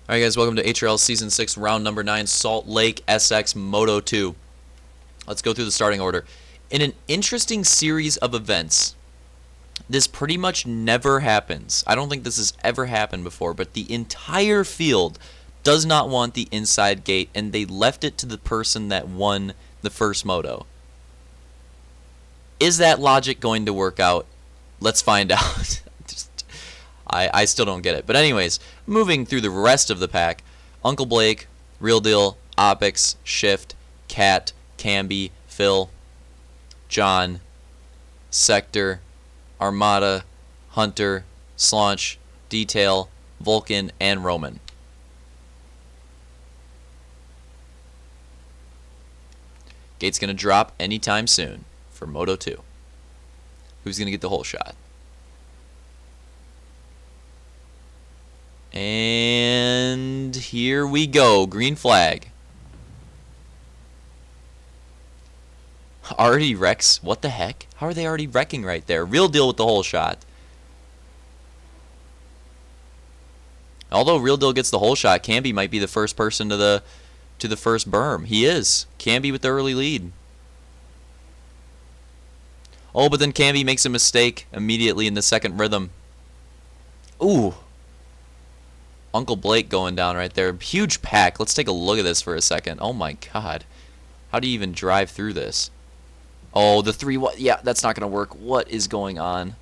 Alright guys, welcome to HRL Season 6, Round Number 9, Salt Lake SX Moto 2. Let's go through the starting order. In an interesting series of events, this pretty much never happens. I don't think this has ever happened before, but the entire field does not want the inside gate, and they left it to the person that won the first moto. Is that logic going to work out? Let's find out. I still don't get it. But anyways, moving through the rest of the pack, Uncle Blake, Real Deal, Opix, Shift, Cat, Camby, Phil, John, Sector, Armada, Hunter, Slaunch, Detail, Vulcan, and Roman. Gate's going to drop anytime soon for Moto 2. Who's going to get the whole shot? And here we go. Green flag. Already wrecks? What the heck? How are they already wrecking right there? Real Deal with the whole shot. Although Real Deal gets the whole shot, Camby might be the first person to the first berm. He is. Camby with the early lead. Oh, but then Camby makes a mistake immediately in the second rhythm. Ooh. Uncle Blake going down right there. Huge pack. Let's take a look at this for a second. Oh my god. How do you even drive through this? Oh, the 3. What? Yeah, that's not going to work. What is going on?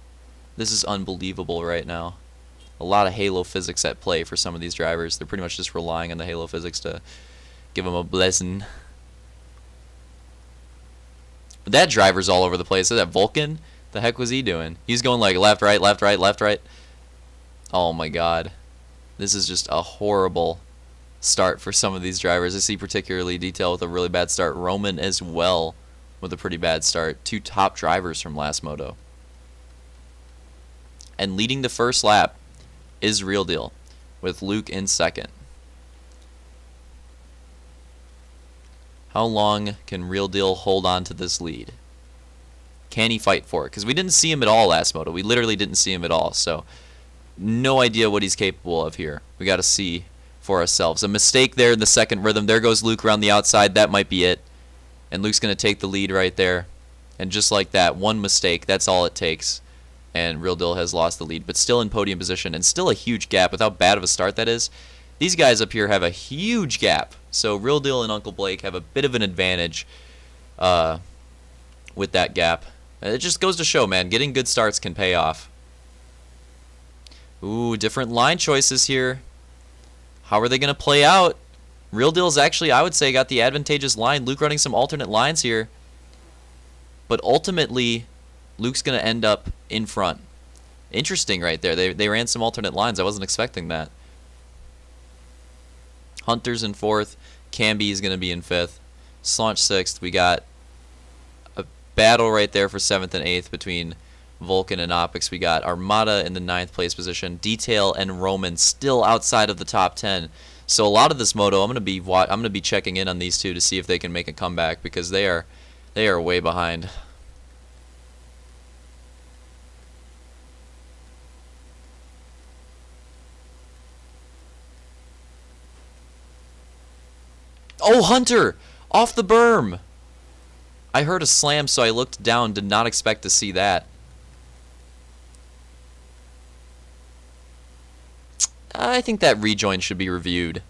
This is unbelievable right now. A lot of halo physics at play for some of these drivers. They're pretty much just relying on the halo physics to give them a blessing. But that driver's all over the place. That Vulcan? The heck was he doing? He's going like left, right, left, right, left, right. Oh my god. This is just a horrible start for some of these drivers. I see particularly Detail with a really bad start. Roman as well with a pretty bad start. Two top drivers from last moto. And leading the first lap is Real Deal with Luke in second. How long can Real Deal hold on to this lead? Can he fight for it? Because we didn't see him at all last moto. We literally didn't see him at all. So no idea what he's capable of here. We got to see for ourselves. A mistake there in the second rhythm. There goes Luke around the outside. That might be it. And Luke's going to take the lead right there. And just like that, one mistake, that's all it takes. And Real Deal has lost the lead, but still in podium position and still a huge gap with how bad of a start that is. These guys up here have a huge gap. So Real Deal and Uncle Blake have a bit of an advantage with that gap. It just goes to show, man, getting good starts can pay off. Ooh, different line choices here. How are they going to play out? Real Deal's actually, I would say, got the advantageous line. Luke running some alternate lines here. But ultimately, Luke's going to end up in front. Interesting right there. They ran some alternate lines. I wasn't expecting that. Hunter's in fourth. Camby is going to be in fifth. Slaunch sixth. We got a battle right there for seventh and eighth between Vulcan and Opix. We got Armada in the 9th place position. Detail and Roman still outside of the top 10. So a lot of this moto, I'm gonna be checking in on these two to see if they can make a comeback because they are way behind. Oh, Hunter off the berm. I heard a slam, so I looked down. Did not expect to see that. I think that rejoin should be reviewed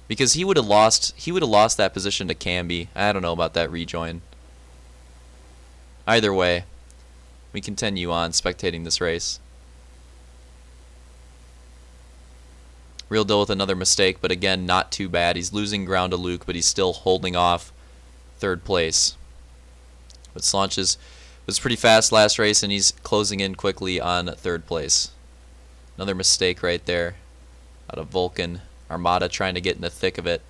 because he would have lost that position to Camby. I don't know about that rejoin. Either way, we continue on spectating this race. Real Deal with another mistake, but again, not too bad. He's losing ground to Luke, but he's still holding off third place. But Slaunch was pretty fast last race, and he's closing in quickly on third place. Another mistake right there out of Vulcan. Armada trying to get in the thick of it.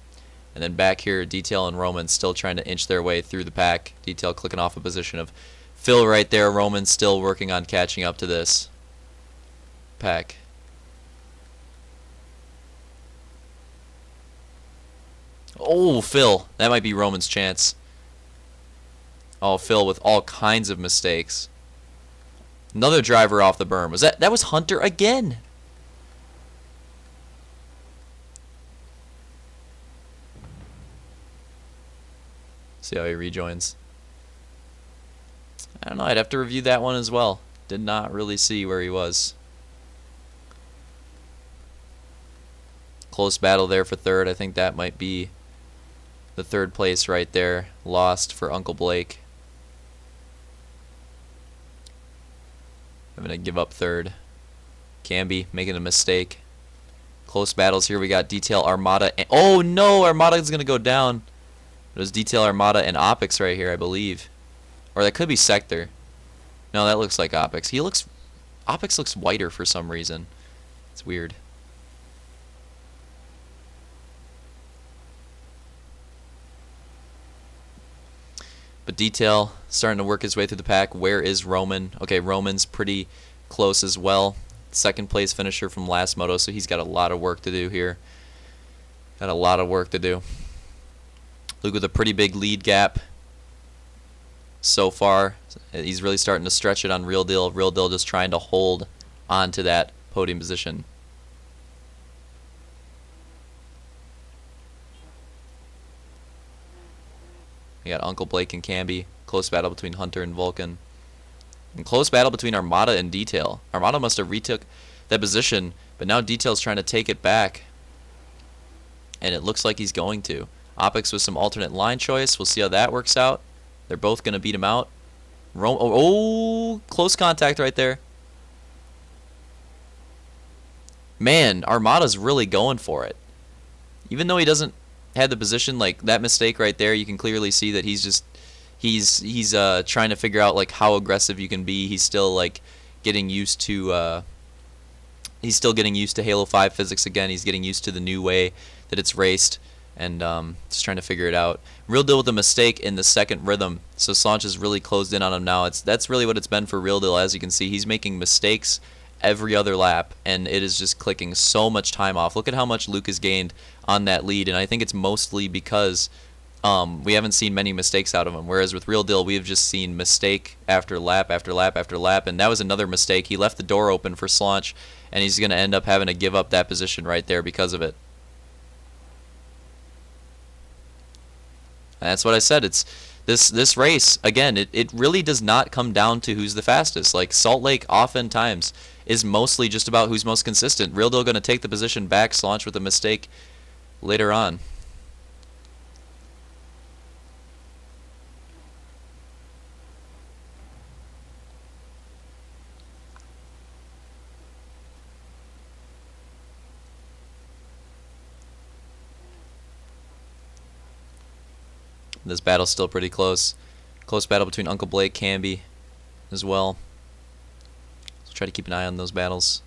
And then back here, Detail and Roman still trying to inch their way through the pack. Detail clicking off a position of Phil right there. Roman still working on catching up to this pack. Oh, Phil. That might be Roman's chance. Oh, Phil with all kinds of mistakes. Another driver off the berm. That was Hunter again. See how he rejoins. I don't know. I'd have to review that one as well. Did not really see where he was. Close battle there for third. I think that might be the third place right there. Lost for Uncle Blake. Having to give up third. Camby making a mistake. Close battles here. We got Detail Armada. And oh no! Armada is going to go down. It was Detail Armada and Opix right here, I believe. Or that could be Sector. No, that looks like Opix. Opix looks whiter for some reason. It's weird. But Detail starting to work his way through the pack. Where is Roman? Okay, Roman's pretty close as well. Second place finisher from last moto, so he's got a lot of work to do here. Got a lot of work to do. Luke with a pretty big lead gap so far. He's really starting to stretch it on Real Deal. Real Deal just trying to hold on to that podium position. We got Uncle Blake and Camby. Close battle between Hunter and Vulcan. And close battle between Armada and Detail. Armada must have retook that position, but now Detail's trying to take it back. And it looks like he's going to. Opix with some alternate line choice. We'll see how that works out. They're both going to beat him out. Oh, close contact right there. Man, Armada's really going for it. Even though he doesn't have the position, like that mistake right there, you can clearly see that he's trying to figure out like how aggressive you can be. He's still like getting used to Halo 5 physics again. He's getting used to the new way that it's raced, and just trying to figure it out. Real Deal with a mistake in the second rhythm, so Slaunch is really closed in on him now. That's really what it's been for Real Deal. As you can see, he's making mistakes every other lap, and it is just clicking so much time off. Look at how much Luke has gained on that lead, and I think it's mostly because we haven't seen many mistakes out of him, whereas with Real Deal, we have just seen mistake after lap after lap after lap, and that was another mistake. He left the door open for Slaunch, and he's going to end up having to give up that position right there because of it. And that's what I said. It's this race, again, it really does not come down to who's the fastest. Like, Salt Lake oftentimes is mostly just about who's most consistent. Real Deal going to take the position back, Slaunch with a mistake later on. This battle's still pretty close. Close battle between Uncle Blake, Camby as well. So try to keep an eye on those battles.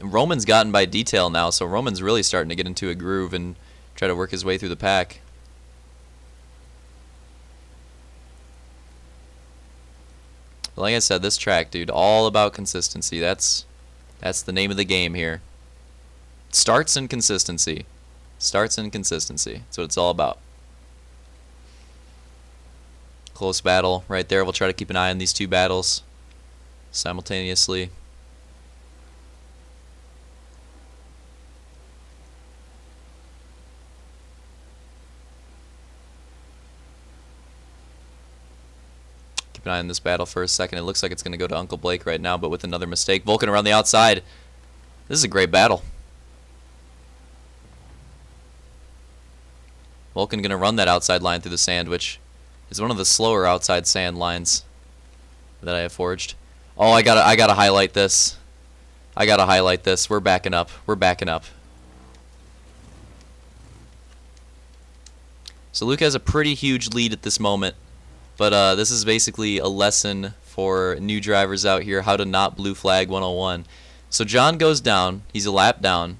Roman's gotten by Detail now, so Roman's really starting to get into a groove and try to work his way through the pack. But like I said, this track, dude, all about consistency. That's the name of the game here. Starts and consistency. Starts and consistency. That's what it's all about. Close battle right there. We'll try to keep an eye on these two battles simultaneously. Keep an eye on this battle for a second. It looks like it's going to go to Uncle Blake right now, but with another mistake. Vulcan around the outside. This is a great battle. Vulcan going to run that outside line through the sand, which is one of the slower outside sand lines that I have forged. Oh, I gotta highlight this. I gotta highlight this. We're backing up. We're backing up. So Luke has a pretty huge lead at this moment, but this is basically a lesson for new drivers out here, how to not blue flag 101. So John goes down. He's a lap down,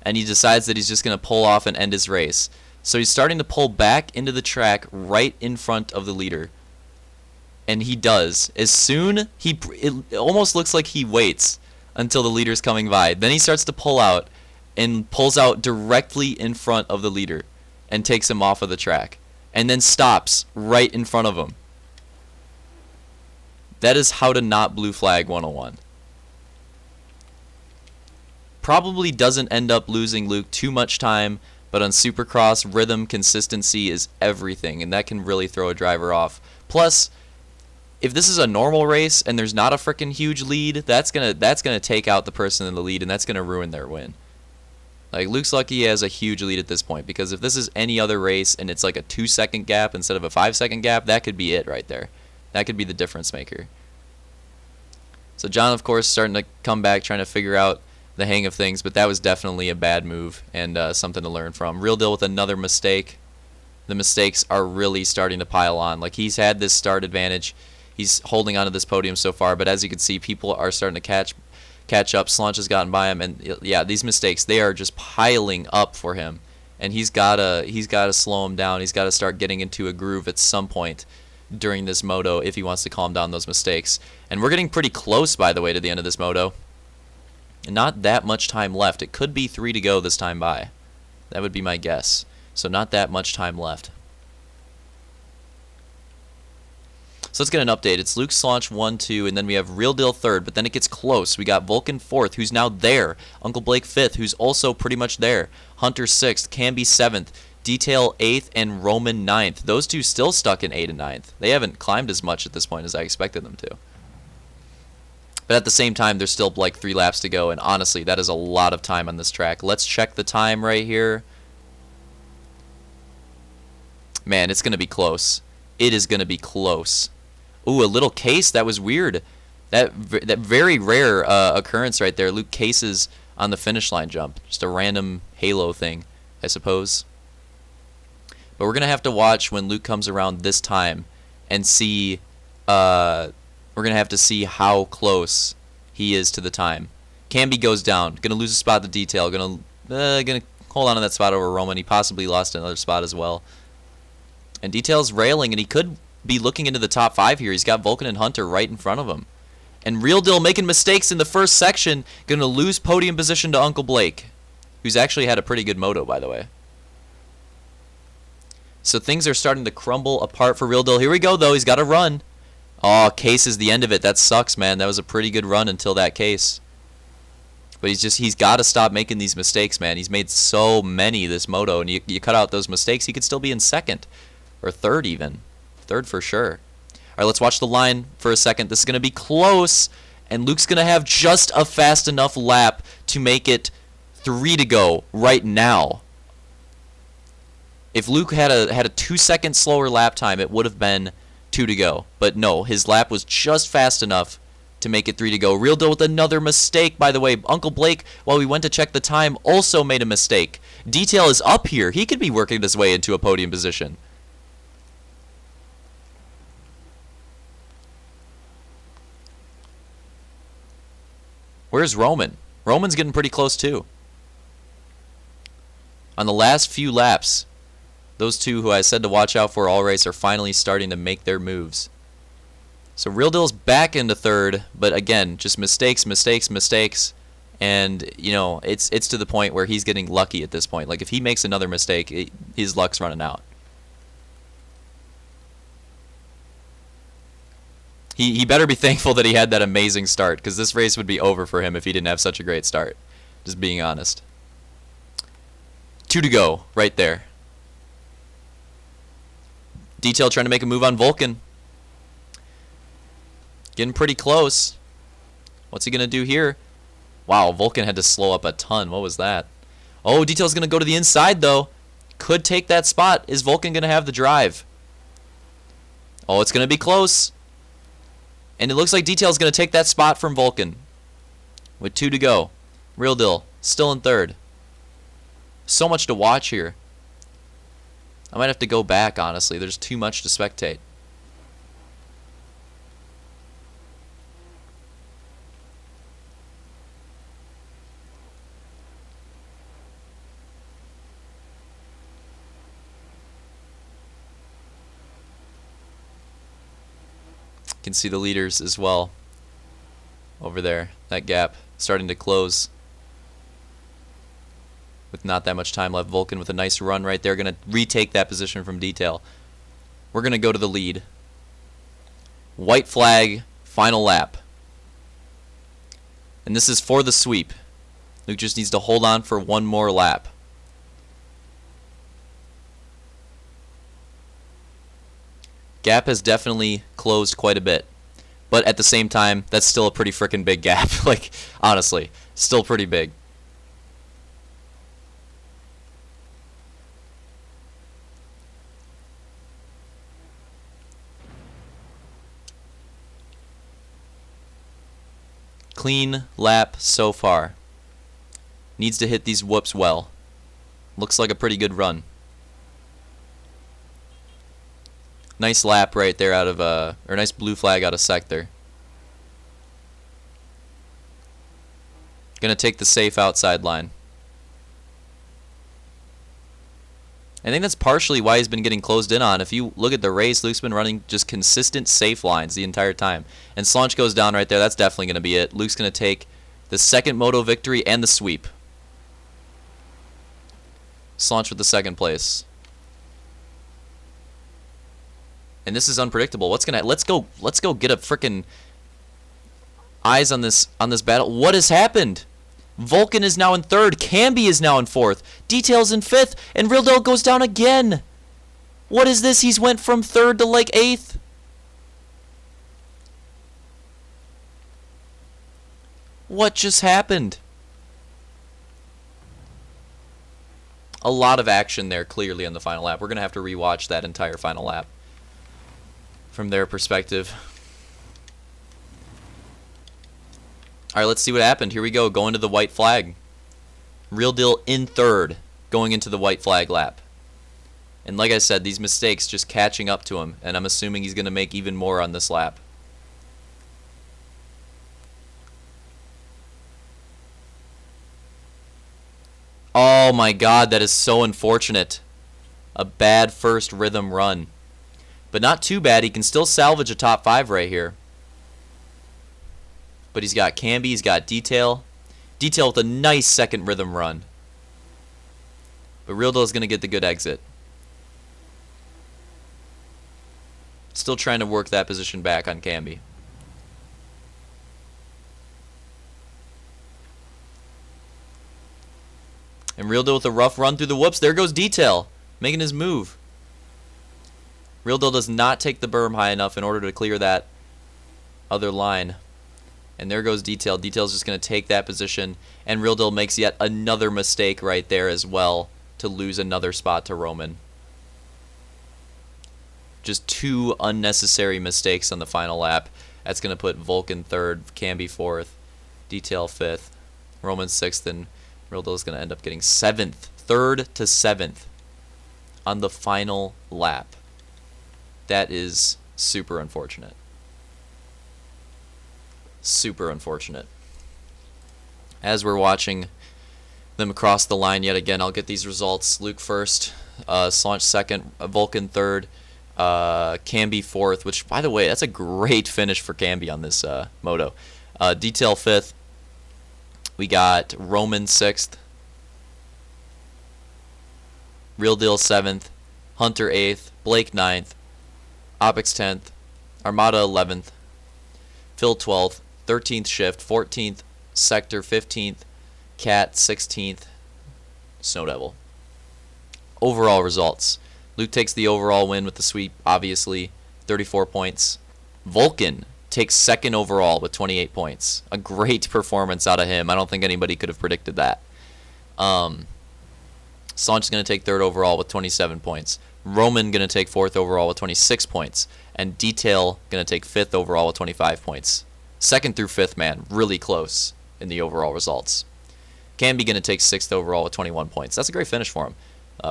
and he decides that he's just gonna pull off and end his race. So he's starting to pull back into the track right in front of the leader. And he does. As soon, it almost looks like he waits until the leader's coming by. Then he starts to pull out and pulls out directly in front of the leader and takes him off of the track. And then stops right in front of him. That is how to not blue flag 101. Probably doesn't end up losing Luke too much time But on Supercross, rhythm consistency is everything, and that can really throw a driver off. Plus, if this is a normal race and there's not a freaking huge lead, that's gonna take out the person in the lead, and that's gonna ruin their win. Like, Luke's lucky he has a huge lead at this point, because if this is any other race and it's like a 2-second gap instead of a 5-second gap, that could be it right there. That could be the difference maker. So John, of course, starting to come back, trying to figure out the hang of things, but that was definitely a bad move and something to learn from. Real Deal with another mistake. The mistakes are really starting to pile on. Like, he's had this start advantage. He's holding onto this podium so far, but as you can see, people are starting to catch up. Slunch has gotten by him, and yeah, these mistakes, they are just piling up for him, and he's gotta slow him down. He's got to start getting into a groove at some point during this moto if he wants to calm down those mistakes. And we're getting pretty close, by the way, to the end of this moto. Not that much time left. It could be 3 to go this time by. That would be my guess. So not that much time left. So let's get an update. It's Luke Slaunch 1, 2, and then we have Real Deal 3rd, but then it gets close. We got Vulcan 4th, who's now there. Uncle Blake 5th, who's also pretty much there. Hunter 6th, Camby 7th, Detail 8th, and Roman 9th. Those two still stuck in 8th and 9th. They haven't climbed as much at this point as I expected them to. But at the same time, there's still like 3 laps to go, and honestly, that is a lot of time on this track. Let's check the time right here. Man, it's going to be close. It is going to be close. Ooh, a little case. That was weird. That very rare occurrence right there. Luke cases on the finish line jump. Just a random halo thing, I suppose. But we're going to have to watch when Luke comes around this time and see... we're going to have to see how close he is to the time. Camby goes down. Going to lose a spot to Detail. Going to hold on to that spot over Roman. He possibly lost another spot as well. And Detail's railing, and he could be looking into the top 5 here. He's got Vulcan and Hunter right in front of him. And Real Deal making mistakes in the first section. Going to lose podium position to Uncle Blake, who's actually had a pretty good moto, by the way. So things are starting to crumble apart for Real Deal. Here we go, though. He's got to run. Oh, case is the end of it. That sucks, man. That was a pretty good run until that case. But he's got to stop making these mistakes, man. He's made so many this moto, and you cut out those mistakes, he could still be in 2nd. Or 3rd even. 3rd for sure. Alright, let's watch the line for a second. This is going to be close. And Luke's going to have just a fast enough lap to make it 3 to go right now. If Luke had a 2-second slower lap time, it would have been 2 to go. But no, his lap was just fast enough to make it 3 to go. Real Deal with another mistake, by the way. Uncle Blake, while we went to check the time, also made a mistake. Detail is up here. He could be working his way into a podium position. Where's Roman? Roman's getting pretty close too. On the last few laps, those two who I said to watch out for all race are finally starting to make their moves. So Real Deal's back into 3rd, but again, just mistakes, and you know, it's to the point where he's getting lucky at this point. Like if he makes another mistake, his luck's running out. He better be thankful that he had that amazing start, because this race would be over for him if he didn't have such a great start. Just being honest. 2 to go, right there. Detail trying to make a move on Vulcan. Getting pretty close. What's he going to do here? Wow, Vulcan had to slow up a ton. What was that? Oh, Detail's going to go to the inside, though. Could take that spot. Is Vulcan going to have the drive? Oh, it's going to be close. And it looks like Detail's going to take that spot from Vulcan. With 2 to go. Real Deal, still in 3rd. So much to watch here. I might have to go back, honestly. There's too much to spectate. You can see the leaders as well over there. That gap starting to close with not that much time left. Vulcan with a nice run right there. Going to retake that position from Detail. We're going to go to the lead. White flag, final lap. And this is for the sweep. Luke just needs to hold on for one more lap. Gap has definitely closed quite a bit. But at the same time, that's still a pretty freaking big gap. Like, honestly, still pretty big. Clean lap so far. Needs to hit these whoops well. Looks like a pretty good run. Nice lap right there out of or nice blue flag out of sector. Gonna take the safe outside line. I think that's partially why he's been getting closed in on. If you look at the race, Luke's been running just consistent safe lines the entire time. And Slaunch goes down right there. That's definitely going to be it. Luke's going to take the second moto victory and the sweep. Slaunch with the second place. And this is unpredictable. What's gonna let's go get a frickin' eyes on this battle. What has happened? Vulcan is now in third. Camby is now in fourth. Details in fifth. And Real Deal goes down again. What is this? He's went from third to like eighth. What just happened? A lot of action there clearly in the final lap. We're going to have to rewatch that entire final lap from their perspective. Alright, let's see what happened. Here we go, going to the white flag. Real Deal in third, going into the white flag lap. And like I said, these mistakes just catching up to him, and I'm assuming he's going to make even more on this lap. Oh my god, that is so unfortunate. A bad first rhythm run. But not too bad, he can still salvage a top 5 right here. But he's got Camby, he's got Detail. Detail with a nice second rhythm run. But Real Deal is going to get the good exit. Still trying to work that position back on Camby. And Real Deal with a rough run through the whoops. There goes Detail, making his move. Real Deal does not take the berm high enough in order to clear that other line. And there goes Detail. Detail's just going to take that position. And Real Deal makes yet another mistake right there as well to lose another spot to Roman. Just 2 unnecessary mistakes on the final lap. That's going to put Vulcan third, Camby fourth, Detail fifth, Roman sixth, and Real Deal is going to end up getting 7th. 3rd to 7th on the final lap. That is super unfortunate. Super unfortunate. As we're watching them cross the line yet again, I'll get these results. Luke first, Slaunch second, Vulcan third, Camby fourth, which, by the way, that's a great finish for Camby on this moto. Detail fifth. We got Roman sixth, Real Deal seventh, Hunter eighth, Blake ninth, Opix 10th, Armada 11th, Phil 12th, 13th Shift, 14th Sector, 15th Cat, 16th Snow Devil. Overall results. Luke takes the overall win with the sweep, obviously, 34 points. Vulcan takes second overall with 28 points. A great performance out of him. I don't think anybody could have predicted that. Slaunch is going to take third overall with 27 points. Roman going to take fourth overall with 26 points. And Detail going to take fifth overall with 25 points. Second through fifth, man, really close in the overall results. Camby going to take sixth overall with 21 points. That's a great finish for him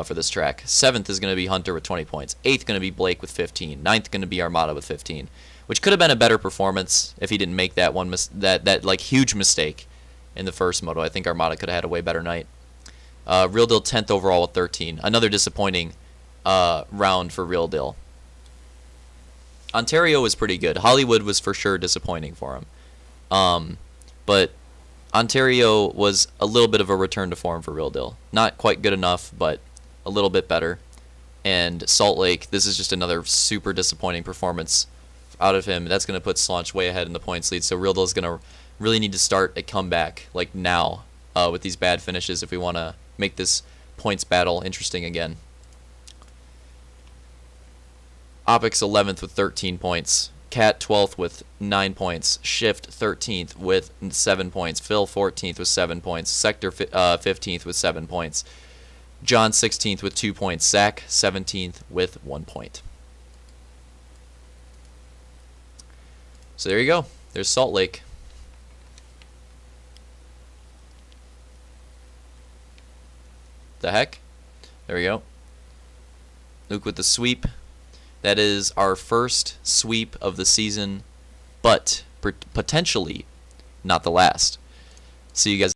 for this track. Seventh is going to be Hunter with 20 points. Eighth going to be Blake with 15. Ninth going to be Armada with 15, which could have been a better performance if he didn't make that one that like huge mistake in the first moto. I think Armada could have had a way better night. Real Deal 10th overall with 13. Another disappointing round for Real Deal. Ontario was pretty good. Hollywood was for sure disappointing for him. But Ontario was a little bit of a return to form for Real Deal. Not quite good enough, but a little bit better. And Salt Lake, this is just another super disappointing performance out of him. That's going to put Slaunch way ahead in the points lead. So Real Deal is going to really need to start a comeback like now with these bad finishes if we want to make this points battle interesting again. Opix 11th with 13 points. Cat 12th with 9 points. Shift 13th with 7 points. Phil 14th with 7 points. Sector 15th with 7 points. John 16th with 2 points. Zach 17th with 1 point. So there you go. There's Salt Lake. The heck? There we go. Luke with the sweep. That is our first sweep of the season, but potentially not the last. See you guys.